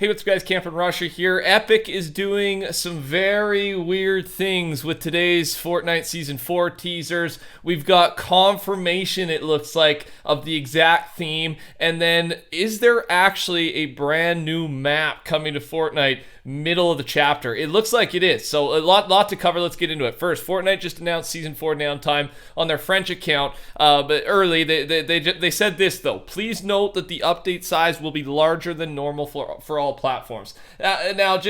Hey, what's up guys, TheCampingRusher here. Epic is doing some very weird things with today's Fortnite Season 4 teasers. We've got confirmation, it looks like, of the exact theme. And then, is there actually a brand new map coming to Fortnite middle of the chapter? It looks like it is. So a lot to cover. Let's get into it. First, Fortnite just announced Season 4 downtime on their French account. But early, they said this though. Please note that the update size will be larger than normal for all platforms. Now,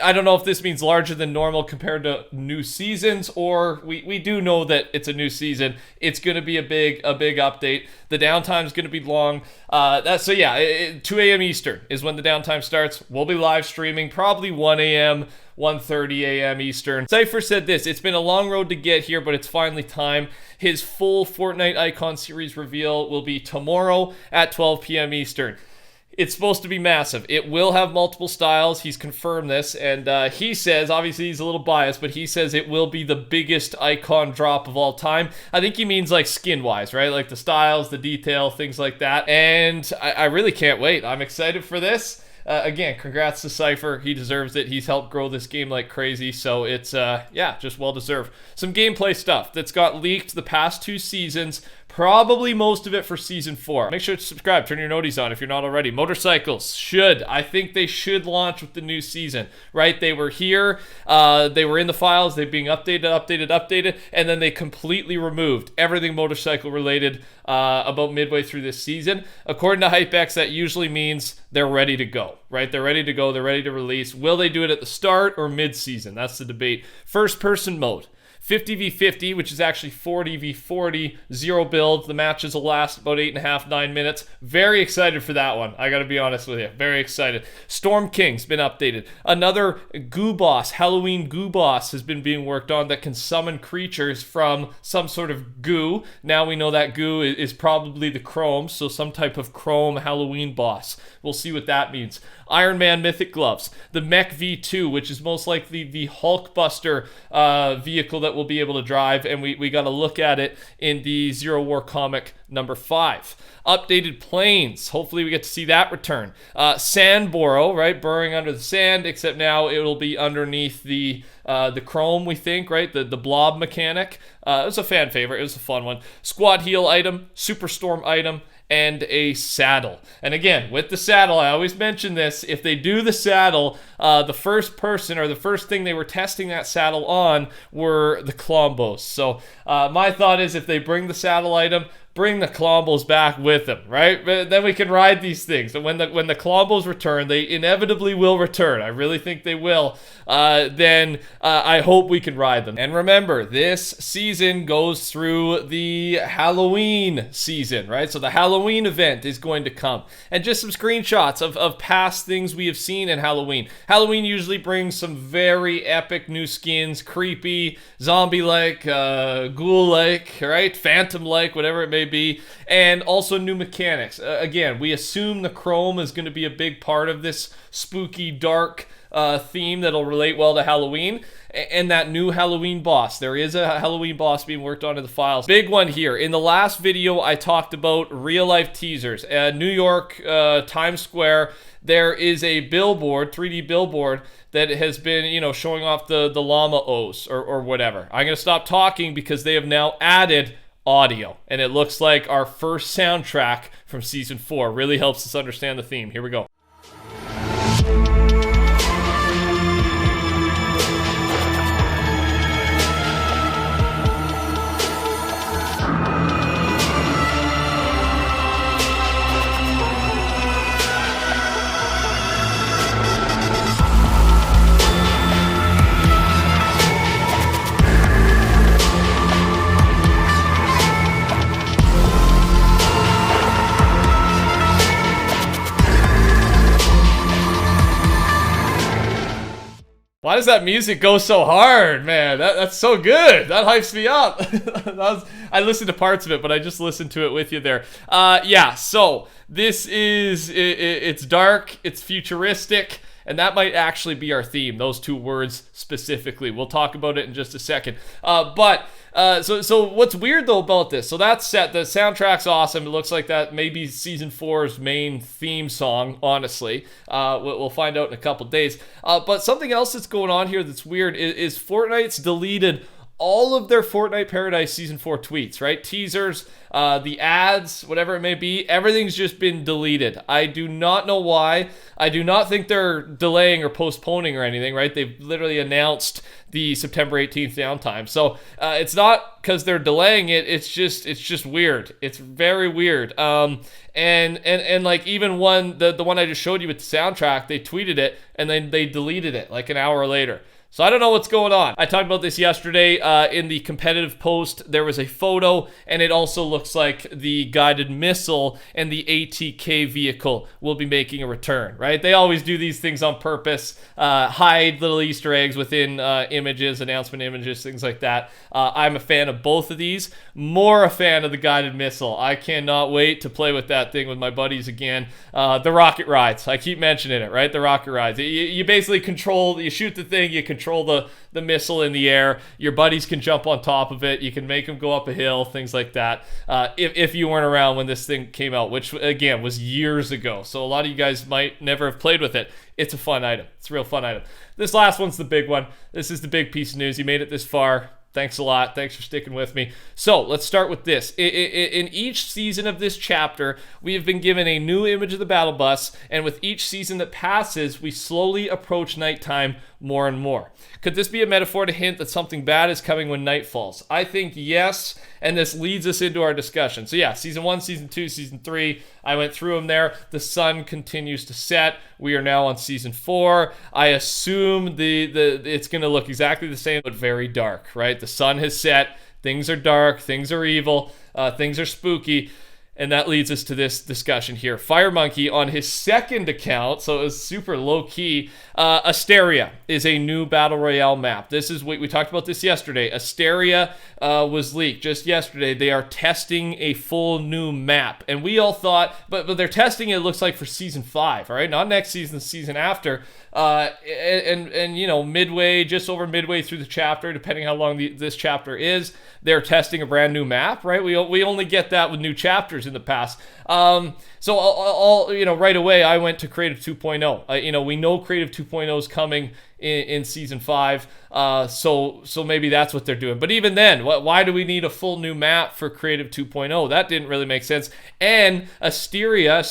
I don't know if this means larger than normal compared to new seasons, or we do know that it's a new season. It's going to be a big update. The downtime is going to be long. 2 a.m. Eastern is when the downtime starts. We'll be live streaming probably 1 a.m. 1:30 a.m. Eastern. Sypher said this: it's been a long road to get here, but it's finally time. His full Fortnite Icon series reveal will be tomorrow at 12 p.m. Eastern. It's supposed to be massive. It will have multiple styles. He's confirmed this, and he says, obviously he's a little biased, but he says it will be the biggest icon drop of all time. I think he means like skin-wise, right? Like the styles, the detail, things like that. And I really can't wait. I'm excited for this. Again, congrats to Sypher. He deserves it. He's helped grow this game like crazy, so it's, just well-deserved. Some gameplay stuff that's got leaked the past 2 seasons, probably most of it for Season 4. Make sure to subscribe, turn your noties on if you're not already. Motorcycles I think they should launch with the new season, right? They were here, they were in the files, they're being updated, and then they completely removed everything motorcycle related about midway through this season. According to HypeX, that usually means they're ready to go, right? They're ready to go, they're ready to release. Will they do it at the start or mid-season? That's the debate. First person mode. 50v50, which is actually 40v40, 0 builds. The matches will last about 8.5, 9 minutes. Very excited for that one. I gotta be honest with you. Very excited. Storm King's been updated. Another goo boss, Halloween goo boss, has been being worked on that can summon creatures from some sort of goo. Now we know that goo is probably the Chrome, so some type of Chrome Halloween boss. We'll see what that means. Iron Man Mythic Gloves. The Mech V2, which is most likely the Hulkbuster vehicle that we'll be able to drive, and we got to look at it in the Zero War comic number 5. Updated planes. Hopefully we get to see that return. Sand burrow, right? Burrowing under the sand, except now it'll be underneath the chrome, we think, right? The blob mechanic. It was a fan favorite. It was a fun one. Squad heal item, Superstorm item, and a saddle. And again, with the saddle, I always mention this, if they do the saddle, the first person or the first thing they were testing that saddle on were the Clombos. So my thought is, if they bring the saddle item, bring the Clombos back with them, right? But then we can ride these things. And when the Clombos return, they inevitably will return. I really think they will. Then I hope we can ride them. And remember, this season goes through the Halloween season, right? So the Halloween event is going to come. And just some screenshots of past things we have seen in Halloween. Halloween usually brings some very epic new skins, creepy, zombie-like, ghoul-like, right? Phantom-like, whatever it may be, and also new mechanics. Again, we assume the Chrome is going to be a big part of this spooky, dark theme that'll relate well to Halloween, and that new Halloween boss. There is a Halloween boss being worked on in the files. Big one here. In the last video, I talked about real-life teasers. New York, Times Square, there is a billboard, 3D billboard, that has been, showing off the llama O's or whatever. I'm going to stop talking because they have now added audio, and it looks like our first soundtrack from Season 4 really helps us understand the theme. Here we go. Why does that music go so hard, man? That's so good. That hypes me up. I listened to parts of it, but I just listened to it with you there. So this is, it's dark, it's futuristic, and that might actually be our theme, those 2 words specifically. We'll talk about it in just a second. But So what's weird though about this? So that's set. The soundtrack's awesome. It looks like that may be season 4's main theme song. Honestly, we'll find out in a couple days. But something else that's going on here that's weird is Fortnite's deleted all of their Fortnite Paradise Season 4 tweets, right? Teasers, the ads, whatever it may be, everything's just been deleted. I do not know why. I do not think they're delaying or postponing or anything, right? They've literally announced the September 18th downtime. So it's not because they're delaying it. It's just weird. It's very weird. And like even the one I just showed you with the soundtrack, they tweeted it and then they deleted it like an hour later. So I don't know what's going on. I talked about this yesterday in the competitive post. There was a photo, and it also looks like the guided missile and the ATK vehicle will be making a return, right? They always do these things on purpose, hide little Easter eggs within images, announcement images, things like that. I'm a fan of both of these. More a fan of the guided missile. I cannot wait to play with that thing with my buddies again. The rocket rides. I keep mentioning it, right? The rocket rides. You basically you shoot the thing, you control the missile in the air. Your buddies can jump on top of it. You can make them go up a hill, things like that. If you weren't around when this thing came out, which again was years ago, so a lot of you guys might never have played with it. It's a fun item. It's a real fun item. This last one's the big one. This is the big piece of news. You made it this far. Thanks a lot. Thanks for sticking with me. So let's start with this. In each season of this chapter, we have been given a new image of the battle bus, and with each season that passes, we slowly approach nighttime more and more. Could this be a metaphor to hint that something bad is coming when night falls? I think yes, and this leads us into our discussion. So yeah, season 1, season 2, season 3, I went through them there. The sun continues to set. We are now on season 4. I assume it's going to look exactly the same, but very dark, right? The sun has set. Things are dark. Things are evil. Things are spooky. And that leads us to this discussion here. Fire Monkey on his second account, so it was super low-key, Asteria is a new Battle Royale map. This is what we talked about this yesterday. Asteria was leaked just yesterday. They are testing a full new map. And we all thought, but they're testing it looks like for Season 5, all right? Not next season, the season after. And you know, just over midway through the chapter, depending how long this chapter is, they're testing a brand new map, right? We only get that with new chapters in the past. So I'll right away I went to Creative 2.0. We know Creative 2.0 is coming in season 5. So maybe that's what they're doing. But even then, why do we need a full new map for Creative 2.0? That didn't really make sense. And Asteria,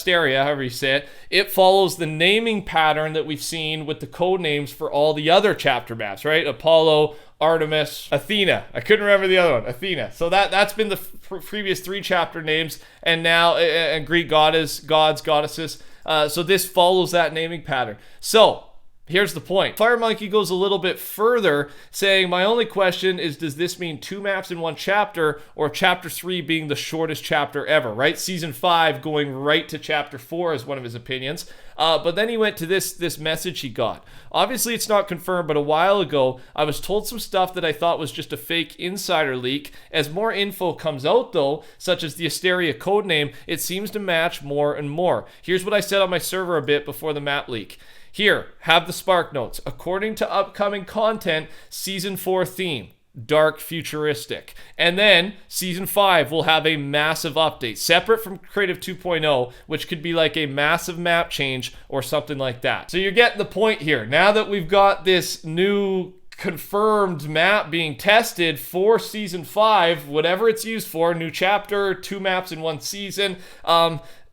however you say it follows the naming pattern that we've seen with the code names for all the other chapter maps, right? Apollo, Artemis, Athena. I couldn't remember the other one, Athena. So that's been the previous 3 chapter names, and now Greek goddesses. So this follows that naming pattern. So here's the point. Fire Monkey goes a little bit further, saying, my only question is, does this mean 2 maps in 1 chapter, or chapter 3 being the shortest chapter ever, right? Season 5 going right to chapter 4 is one of his opinions. But then he went to this message he got. Obviously, it's not confirmed, but a while ago, I was told some stuff that I thought was just a fake insider leak. As more info comes out, though, such as the Asteria codename, it seems to match more and more. Here's what I said on my server a bit before the map leak. Here, have the spark notes. According to upcoming content, Season 4 theme, dark futuristic. And then Season 5 will have a massive update, separate from Creative 2.0, which could be like a massive map change or something like that. So you're getting the point here. Now that we've got this new confirmed map being tested for Season 5, whatever it's used for, new chapter, 2 maps in 1 season,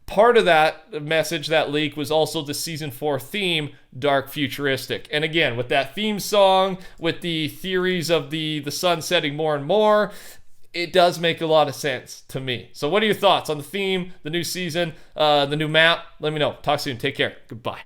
part of that message, that leak, was also the Season 4 theme, dark futuristic. And again, with that theme song, with the theories of the sun setting more and more, it does make a lot of sense to me. So what are your thoughts on the theme, the new season, the new map? Let me know. Talk soon. Take care. Goodbye.